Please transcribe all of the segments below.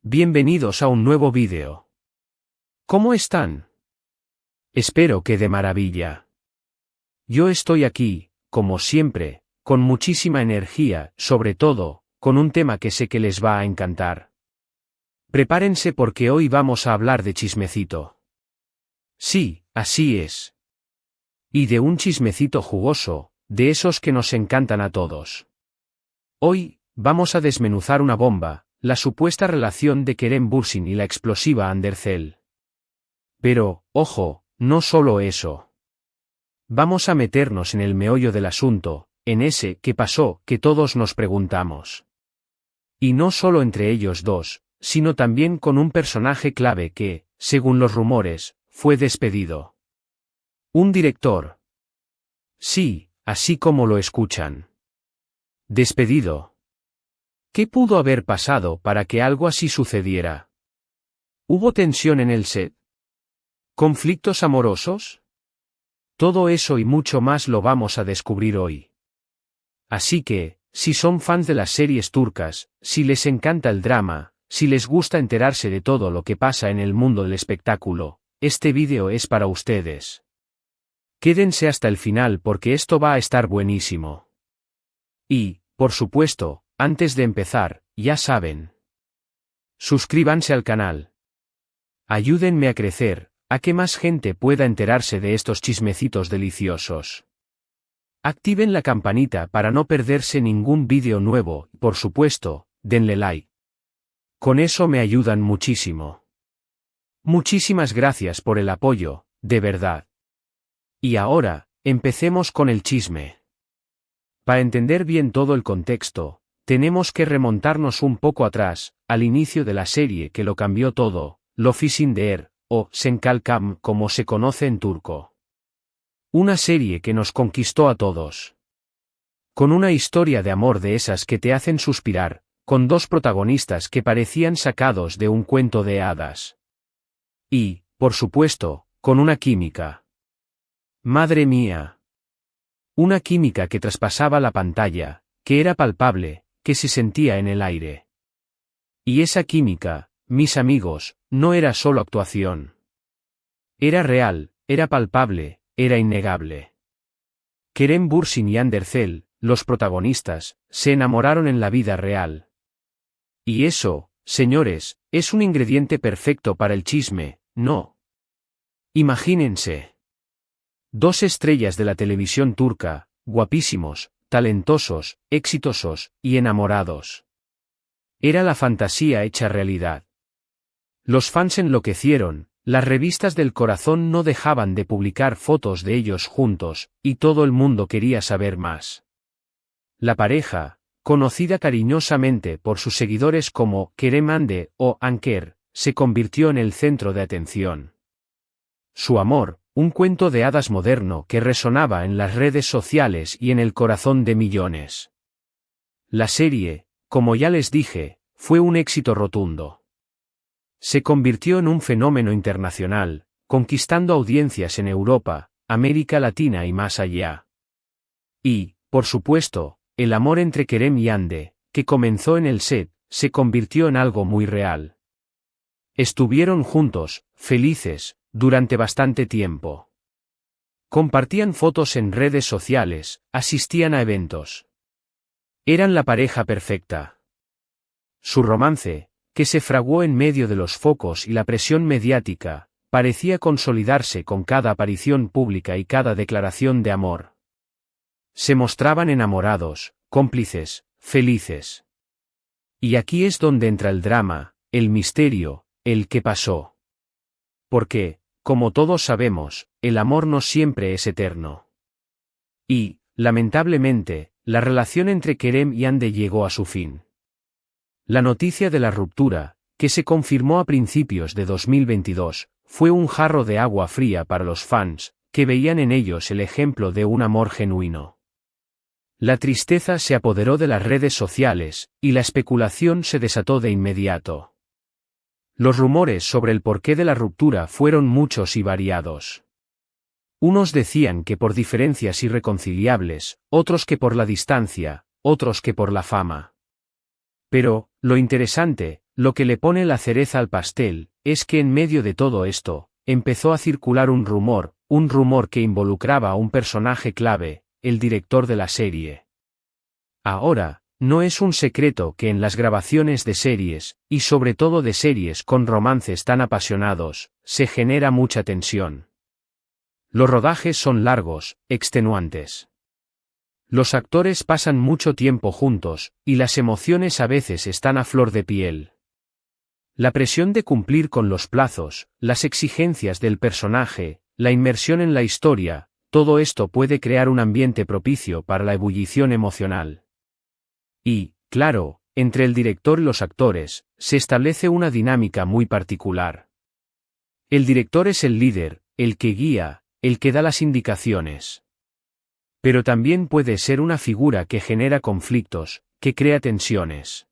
bienvenidos a un nuevo vídeo. ¿Cómo están? Espero que de maravilla. Yo estoy aquí, como siempre, con muchísima energía, sobre todo, con un tema que sé que les va a encantar. Prepárense porque hoy vamos a hablar de chismecito. Sí, así es. Y de un chismecito jugoso, de esos que nos encantan a todos. Hoy, vamos a desmenuzar una bomba, la supuesta relación de Kerem Bürsin y la explosiva Andercel. Pero, ojo, no solo eso. Vamos a meternos en el meollo del asunto, en ese ¿qué pasó? Que todos nos preguntamos. Y no solo entre ellos dos, sino también con un personaje clave que, según los rumores, fue despedido. Un director. Sí, así como lo escuchan. Despedido. ¿Qué pudo haber pasado para que algo así sucediera? ¿Hubo tensión en el set? ¿Conflictos amorosos? Todo eso y mucho más lo vamos a descubrir hoy. Así que, si son fans de las series turcas, si les encanta el drama, si les gusta enterarse de todo lo que pasa en el mundo del espectáculo, este vídeo es para ustedes. Quédense hasta el final porque esto va a estar buenísimo. Y, por supuesto, antes de empezar, ya saben. Suscríbanse al canal. Ayúdenme a crecer, a que más gente pueda enterarse de estos chismecitos deliciosos. Activen la campanita para no perderse ningún vídeo nuevo, y por supuesto, denle like. Con eso me ayudan muchísimo. Muchísimas gracias por el apoyo, de verdad. Y ahora, empecemos con el chisme. Para entender bien todo el contexto, tenemos que remontarnos un poco atrás, al inicio de la serie que lo cambió todo, Lofisindeer, o Senkalkam como se conoce en turco. Una serie que nos conquistó a todos. Con una historia de amor de esas que te hacen suspirar, con dos protagonistas que parecían sacados de un cuento de hadas. Y, por supuesto, con una química. Madre mía. Una química que traspasaba la pantalla, que era palpable, que se sentía en el aire. Y esa química, mis amigos, no era solo actuación. Era real, era palpable, era innegable. Kerem Bürsin y Andercel, los protagonistas, se enamoraron en la vida real. Y eso, señores, es un ingrediente perfecto para el chisme, ¿no? Imagínense. Dos estrellas de la televisión turca, guapísimos, talentosos, exitosos, y enamorados. Era la fantasía hecha realidad. Los fans enloquecieron, las revistas del corazón no dejaban de publicar fotos de ellos juntos, y todo el mundo quería saber más. La pareja, conocida cariñosamente por sus seguidores como Kerem Ande o Anker, se convirtió en el centro de atención. Su amor, un cuento de hadas moderno que resonaba en las redes sociales y en el corazón de millones. La serie, como ya les dije, fue un éxito rotundo. Se convirtió en un fenómeno internacional, conquistando audiencias en Europa, América Latina y más allá. Y, por supuesto, el amor entre Kerem y Hande, que comenzó en el set, se convirtió en algo muy real. Estuvieron juntos, felices, durante bastante tiempo. Compartían fotos en redes sociales, asistían a eventos. Eran la pareja perfecta. Su romance, que se fraguó en medio de los focos y la presión mediática, parecía consolidarse con cada aparición pública y cada declaración de amor. Se mostraban enamorados, cómplices, felices. Y aquí es donde entra el drama, el misterio, el qué pasó. Porque, como todos sabemos, el amor no siempre es eterno. Y, lamentablemente, la relación entre Kerem y Hande llegó a su fin. La noticia de la ruptura, que se confirmó a principios de 2022, fue un jarro de agua fría para los fans, que veían en ellos el ejemplo de un amor genuino. La tristeza se apoderó de las redes sociales, y la especulación se desató de inmediato. Los rumores sobre el porqué de la ruptura fueron muchos y variados. Unos decían que por diferencias irreconciliables, otros que por la distancia, otros que por la fama. Pero, lo interesante, Lo que le pone la cereza al pastel, es que en medio de todo esto, empezó a circular un rumor que involucraba a un personaje clave, el director de la serie. Ahora, no es un secreto que en las grabaciones de series, y sobre todo de series con romances tan apasionados, se genera mucha tensión. Los rodajes son largos, extenuantes. Los actores pasan mucho tiempo juntos, y las emociones a veces están a flor de piel. La presión de cumplir con los plazos, las exigencias del personaje, la inmersión en la historia, todo esto puede crear un ambiente propicio para la ebullición emocional. Y, claro, entre el director y los actores, se establece una dinámica muy particular. El director es el líder, el que guía, el que da las indicaciones. Pero también puede ser una figura que genera conflictos, que crea tensiones.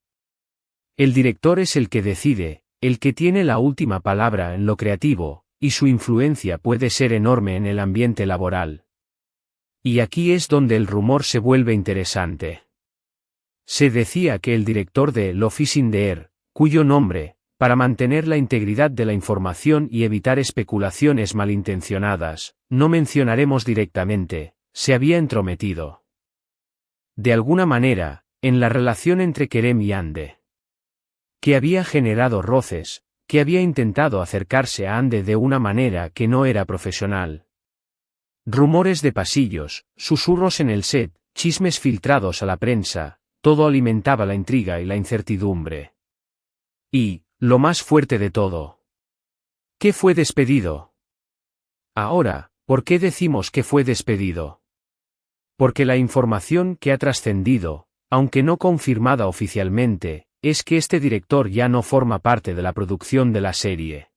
El director es el que decide, el que tiene la última palabra en lo creativo, y su influencia puede ser enorme en el ambiente laboral. Y aquí es donde el rumor se vuelve interesante. Se decía que el director de L'Office in the Air, cuyo nombre, para mantener la integridad de la información y evitar especulaciones malintencionadas, no mencionaremos directamente, se había entrometido. De alguna manera, en la relación entre Kerem y Hande. Que había generado roces, que había intentado acercarse a Hande de una manera que no era profesional. Rumores de pasillos, susurros en el set, chismes filtrados a la prensa, todo alimentaba la intriga y la incertidumbre. Y, lo más fuerte de todo. ¿Qué fue despedido? Ahora, ¿por qué decimos que fue despedido? Porque la información que ha trascendido, aunque no confirmada oficialmente, es que este director ya no forma parte de la producción de la serie.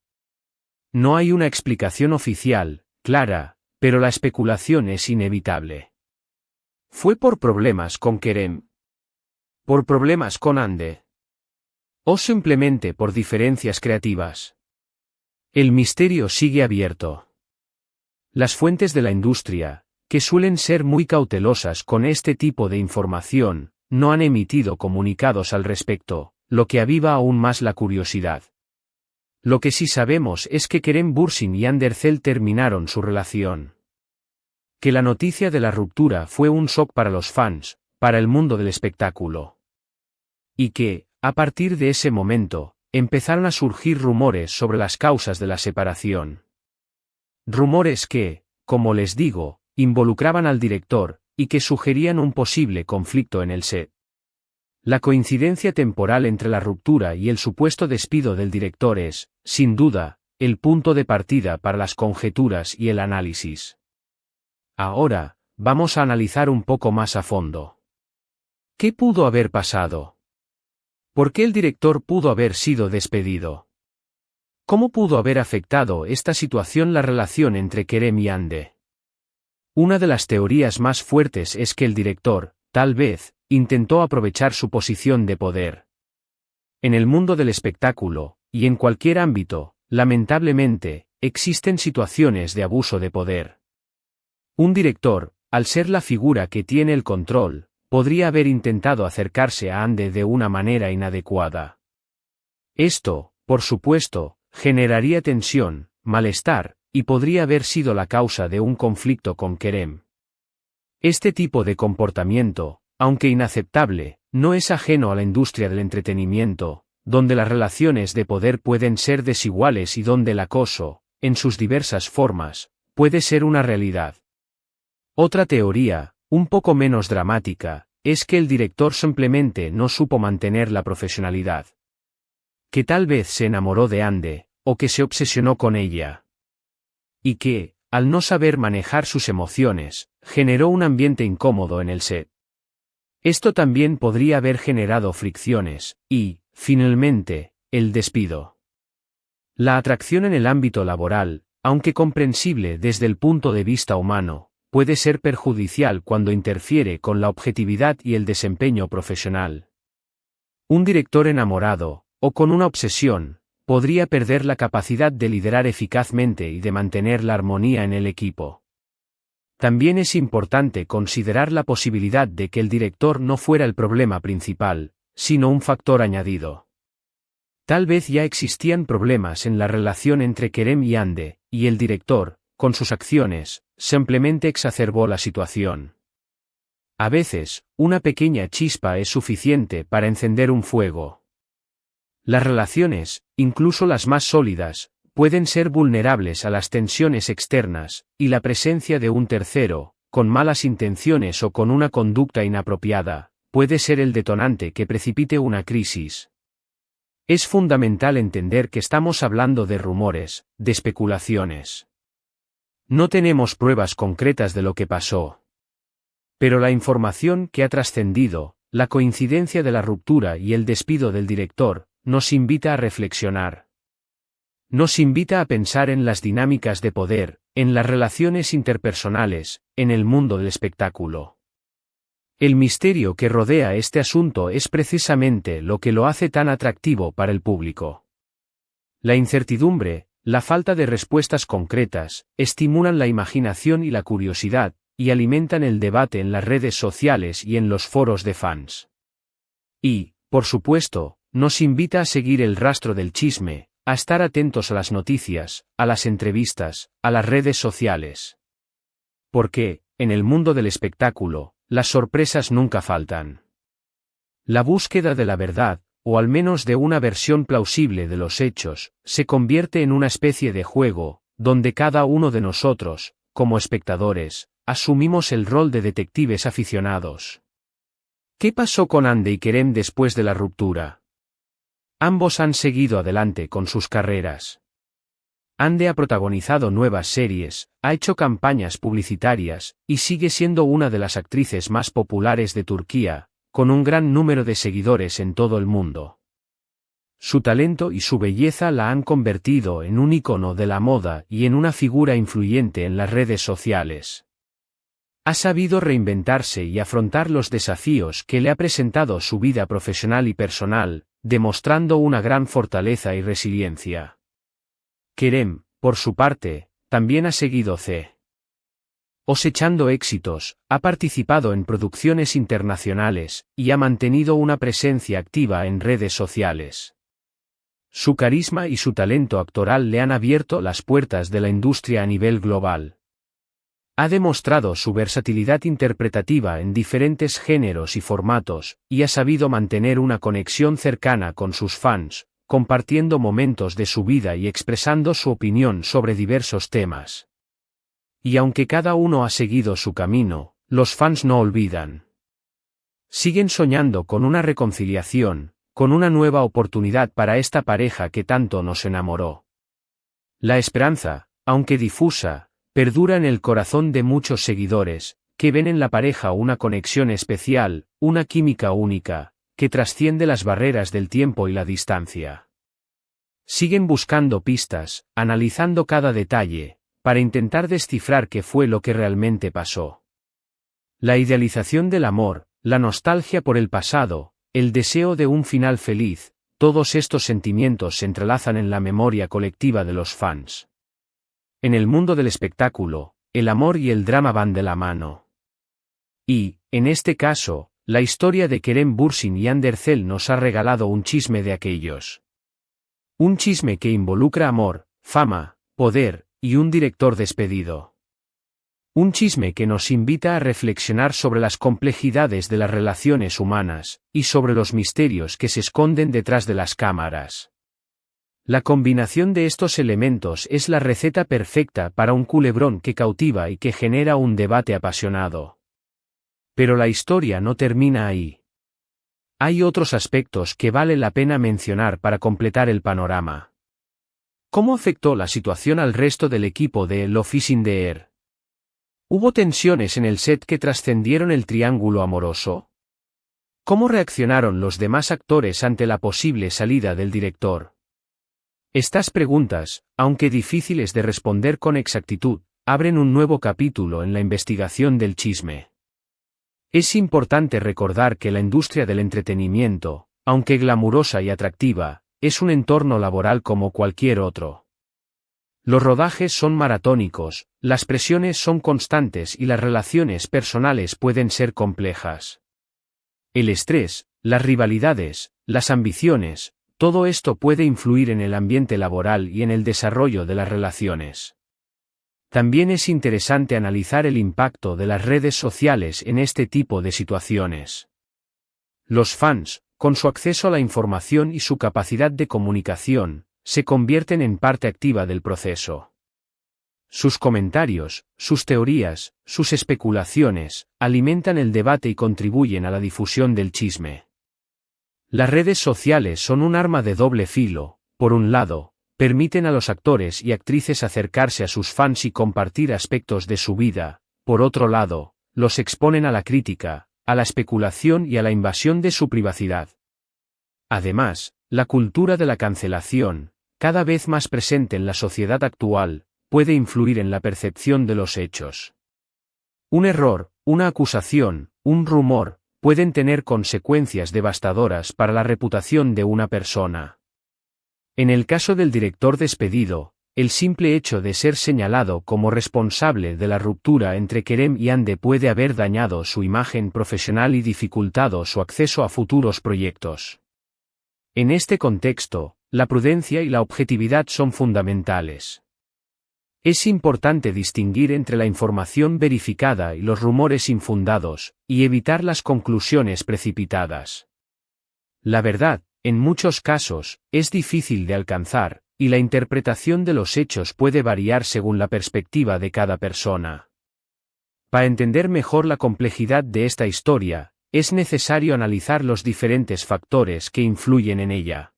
No hay una explicación oficial, clara, pero la especulación es inevitable. ¿Fue por problemas con Kerem? ¿Por problemas con Hande? ¿O simplemente por diferencias creativas? El misterio sigue abierto. Las fuentes de la industria, que suelen ser muy cautelosas con este tipo de información, no han emitido comunicados al respecto, lo que aviva aún más la curiosidad. Lo que sí sabemos es que Kerem Bürsin y Hande Erçel terminaron su relación. Que la noticia de la ruptura fue un shock para los fans, para el mundo del espectáculo. Y que, a partir de ese momento, empezaron a surgir rumores sobre las causas de la separación. Rumores que, como les digo, involucraban al director, y que sugerían un posible conflicto en el set. La coincidencia temporal entre la ruptura y el supuesto despido del director es, sin duda, el punto de partida para las conjeturas y el análisis. Ahora, vamos a analizar un poco más a fondo. ¿Qué pudo haber pasado? ¿Por qué el director pudo haber sido despedido? ¿Cómo pudo haber afectado esta situación la relación entre Kerem y Hande? Una de las teorías más fuertes es que el director, tal vez, intentó aprovechar su posición de poder. En el mundo del espectáculo, y en cualquier ámbito, lamentablemente, existen situaciones de abuso de poder. Un director, al ser la figura que tiene el control, podría haber intentado acercarse a Hande de una manera inadecuada. Esto, por supuesto, generaría tensión, malestar, y podría haber sido la causa de un conflicto con Kerem. Este tipo de comportamiento, aunque inaceptable, no es ajeno a la industria del entretenimiento, donde las relaciones de poder pueden ser desiguales y donde el acoso, en sus diversas formas, puede ser una realidad. Otra teoría, un poco menos dramática, es que el director simplemente no supo mantener la profesionalidad. Que tal vez se enamoró de Hande, o que se obsesionó con ella. Y que, al no saber manejar sus emociones, generó un ambiente incómodo en el set. Esto también podría haber generado fricciones, y, finalmente, el despido. La atracción en el ámbito laboral, aunque comprensible desde el punto de vista humano, puede ser perjudicial cuando interfiere con la objetividad y el desempeño profesional. Un director enamorado, o con una obsesión, podría perder la capacidad de liderar eficazmente y de mantener la armonía en el equipo. También es importante considerar la posibilidad de que el director no fuera el problema principal, sino un factor añadido. Tal vez ya existían problemas en la relación entre Kerem y Hande, y el director, con sus acciones, simplemente exacerbó la situación. A veces, una pequeña chispa es suficiente para encender un fuego. Las relaciones, incluso las más sólidas, pueden ser vulnerables a las tensiones externas, y la presencia de un tercero, con malas intenciones o con una conducta inapropiada, puede ser el detonante que precipite una crisis. Es fundamental entender que estamos hablando de rumores, de especulaciones. No tenemos pruebas concretas de lo que pasó. Pero la información que ha trascendido, la coincidencia de la ruptura y el despido del director, nos invita a reflexionar. Nos invita a pensar en las dinámicas de poder, en las relaciones interpersonales, en el mundo del espectáculo. El misterio que rodea este asunto es precisamente lo que lo hace tan atractivo para el público. La incertidumbre, la falta de respuestas concretas, estimulan la imaginación y la curiosidad, y alimentan el debate en las redes sociales y en los foros de fans. Y, por supuesto, nos invita a seguir el rastro del chisme, a estar atentos a las noticias, a las entrevistas, a las redes sociales. Porque, en el mundo del espectáculo, las sorpresas nunca faltan. La búsqueda de la verdad, o al menos de una versión plausible de los hechos, se convierte en una especie de juego, donde cada uno de nosotros, como espectadores, asumimos el rol de detectives aficionados. ¿Qué pasó con Hande y Kerem después de la ruptura? Ambos han seguido adelante con sus carreras. Hande ha protagonizado nuevas series, ha hecho campañas publicitarias, y sigue siendo una de las actrices más populares de Turquía, con un gran número de seguidores en todo el mundo. Su talento y su belleza la han convertido en un ícono de la moda y en una figura influyente en las redes sociales. Ha sabido reinventarse y afrontar los desafíos que le ha presentado su vida profesional y personal, demostrando una gran fortaleza y resiliencia. Kerem, por su parte, también ha seguido cosechando éxitos, ha participado en producciones internacionales, y ha mantenido una presencia activa en redes sociales. Su carisma y su talento actoral le han abierto las puertas de la industria a nivel global. Ha demostrado su versatilidad interpretativa en diferentes géneros y formatos, y ha sabido mantener una conexión cercana con sus fans, compartiendo momentos de su vida y expresando su opinión sobre diversos temas. Y aunque cada uno ha seguido su camino, los fans no olvidan. Siguen soñando con una reconciliación, con una nueva oportunidad para esta pareja que tanto nos enamoró. La esperanza, aunque difusa, perdura en el corazón de muchos seguidores, que ven en la pareja una conexión especial, una química única, que trasciende las barreras del tiempo y la distancia. Siguen buscando pistas, analizando cada detalle, para intentar descifrar qué fue lo que realmente pasó. La idealización del amor, la nostalgia por el pasado, el deseo de un final feliz, todos estos sentimientos se entrelazan en la memoria colectiva de los fans. En el mundo del espectáculo, el amor y el drama van de la mano. Y, en este caso, la historia de Kerem Bürsin y Hande Erçel nos ha regalado un chisme de aquellos. Un chisme que involucra amor, fama, poder, y un director despedido. Un chisme que nos invita a reflexionar sobre las complejidades de las relaciones humanas, y sobre los misterios que se esconden detrás de las cámaras. La combinación de estos elementos es la receta perfecta para un culebrón que cautiva y que genera un debate apasionado. Pero la historia no termina ahí. Hay otros aspectos que vale la pena mencionar para completar el panorama. ¿Cómo afectó la situación al resto del equipo de Love in the Air? ¿Hubo tensiones en el set que trascendieron el triángulo amoroso? ¿Cómo reaccionaron los demás actores ante la posible salida del director? Estas preguntas, aunque difíciles de responder con exactitud, abren un nuevo capítulo en la investigación del chisme. Es importante recordar que la industria del entretenimiento, aunque glamurosa y atractiva, es un entorno laboral como cualquier otro. Los rodajes son maratónicos, las presiones son constantes y las relaciones personales pueden ser complejas. El estrés, las rivalidades, las ambiciones, todo esto puede influir en el ambiente laboral y en el desarrollo de las relaciones. También es interesante analizar el impacto de las redes sociales en este tipo de situaciones. Los fans, con su acceso a la información y su capacidad de comunicación, se convierten en parte activa del proceso. Sus comentarios, sus teorías, sus especulaciones, alimentan el debate y contribuyen a la difusión del chisme. Las redes sociales son un arma de doble filo. Por un lado, permiten a los actores y actrices acercarse a sus fans y compartir aspectos de su vida; por otro lado, los exponen a la crítica, a la especulación y a la invasión de su privacidad. Además, la cultura de la cancelación, cada vez más presente en la sociedad actual, puede influir en la percepción de los hechos. Un error, una acusación, un rumor, pueden tener consecuencias devastadoras para la reputación de una persona. En el caso del director despedido, el simple hecho de ser señalado como responsable de la ruptura entre Kerem y Hande puede haber dañado su imagen profesional y dificultado su acceso a futuros proyectos. En este contexto, la prudencia y la objetividad son fundamentales. Es importante distinguir entre la información verificada y los rumores infundados, y evitar las conclusiones precipitadas. La verdad, en muchos casos, es difícil de alcanzar, y la interpretación de los hechos puede variar según la perspectiva de cada persona. Para entender mejor la complejidad de esta historia, es necesario analizar los diferentes factores que influyen en ella.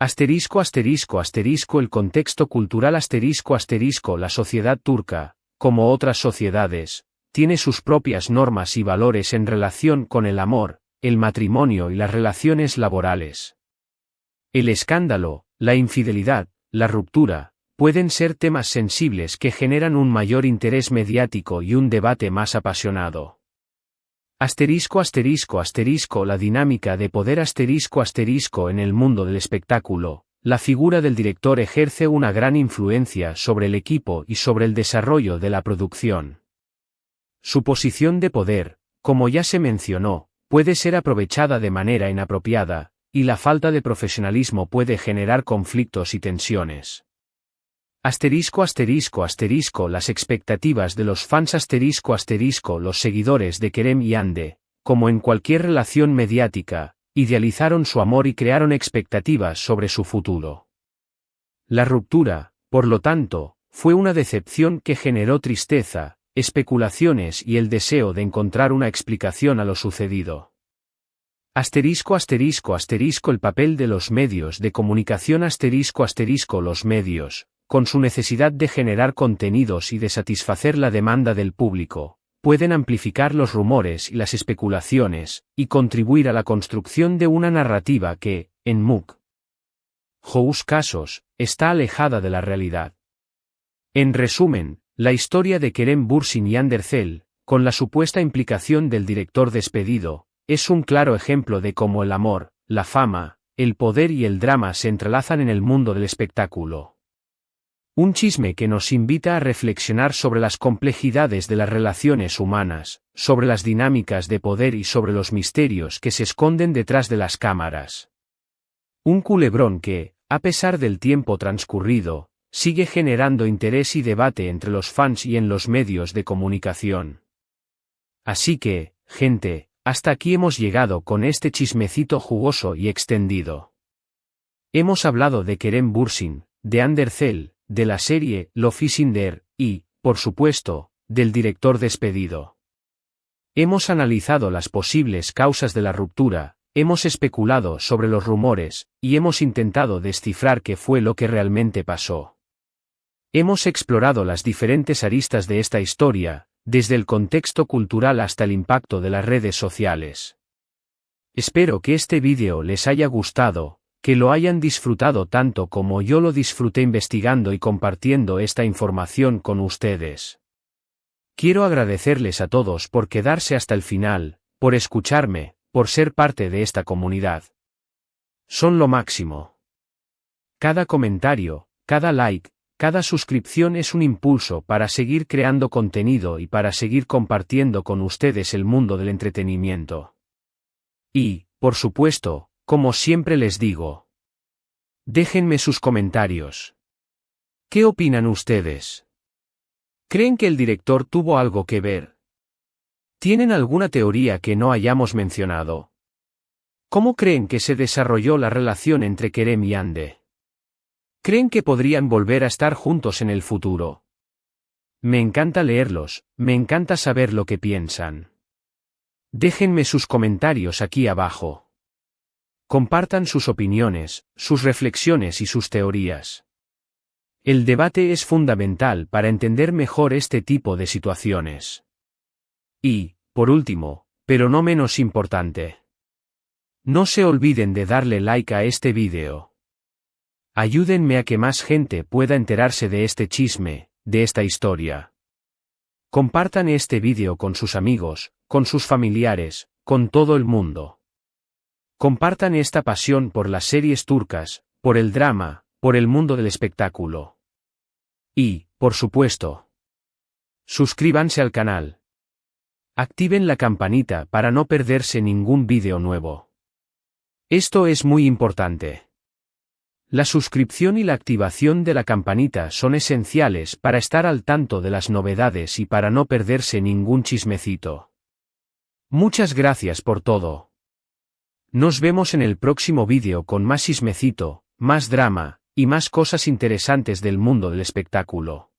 El contexto cultural la sociedad turca, como otras sociedades, tiene sus propias normas y valores en relación con el amor, el matrimonio y las relaciones laborales. El escándalo, la infidelidad, la ruptura, pueden ser temas sensibles que generan un mayor interés mediático y un debate más apasionado. La dinámica de poder en el mundo del espectáculo, la figura del director ejerce una gran influencia sobre el equipo y sobre el desarrollo de la producción. Su posición de poder, como ya se mencionó, puede ser aprovechada de manera inapropiada, y la falta de profesionalismo puede generar conflictos y tensiones. Las expectativas de los fans los seguidores de Kerem y Hande, como en cualquier relación mediática, idealizaron su amor y crearon expectativas sobre su futuro. La ruptura, por lo tanto, fue una decepción que generó tristeza, especulaciones y el deseo de encontrar una explicación a lo sucedido. El papel de los medios de comunicación los medios, con su necesidad de generar contenidos y de satisfacer la demanda del público, pueden amplificar los rumores y las especulaciones, y contribuir a la construcción de una narrativa que, en muchos casos, está alejada de la realidad. En resumen, la historia de Kerem Bürsin y Hande Erçel, con la supuesta implicación del director despedido, es un claro ejemplo de cómo el amor, la fama, el poder y el drama se entrelazan en el mundo del espectáculo. Un chisme que nos invita a reflexionar sobre las complejidades de las relaciones humanas, sobre las dinámicas de poder y sobre los misterios que se esconden detrás de las cámaras. Un culebrón que, a pesar del tiempo transcurrido, sigue generando interés y debate entre los fans y en los medios de comunicación. Así que, gente, hasta aquí hemos llegado con este chismecito jugoso y extendido. Hemos hablado de Kerem Bürsin, de Hande Erçel, de la serie Love is in the Air, y, por supuesto, del director despedido. Hemos analizado las posibles causas de la ruptura, hemos especulado sobre los rumores, y hemos intentado descifrar qué fue lo que realmente pasó. Hemos explorado las diferentes aristas de esta historia, desde el contexto cultural hasta el impacto de las redes sociales. Espero que este vídeo les haya gustado, que lo hayan disfrutado tanto como yo lo disfruté investigando y compartiendo esta información con ustedes. Quiero agradecerles a todos por quedarse hasta el final, por escucharme, por ser parte de esta comunidad. Son lo máximo. Cada comentario, cada like, cada suscripción es un impulso para seguir creando contenido y para seguir compartiendo con ustedes el mundo del entretenimiento. Y, por supuesto, como siempre les digo, Déjenme sus comentarios. ¿Qué opinan ustedes? ¿Creen que el director tuvo algo que ver? ¿Tienen alguna teoría que no hayamos mencionado? ¿Cómo creen que se desarrolló la relación entre Kerem y Hande? ¿Creen que podrían volver a estar juntos en el futuro? Me encanta leerlos, me encanta saber lo que piensan. Déjenme sus comentarios aquí abajo. Compartan sus opiniones, sus reflexiones y sus teorías. El debate es fundamental para entender mejor este tipo de situaciones. Y, por último, pero no menos importante, no se olviden de darle like a este vídeo. Ayúdenme a que más gente pueda enterarse de este chisme, de esta historia. Compartan este vídeo con sus amigos, con sus familiares, con todo el mundo. Compartan esta pasión por las series turcas, por el drama, por el mundo del espectáculo. Y, por supuesto, suscríbanse al canal. Activen la campanita para no perderse ningún vídeo nuevo. Esto es muy importante. La suscripción y la activación de la campanita son esenciales para estar al tanto de las novedades y para no perderse ningún chismecito. Muchas gracias por todo. Nos vemos en el próximo vídeo con más chismecito, más drama, y más cosas interesantes del mundo del espectáculo.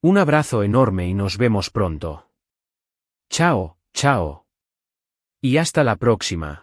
Un abrazo enorme y nos vemos pronto. Chao, chao. Y hasta la próxima.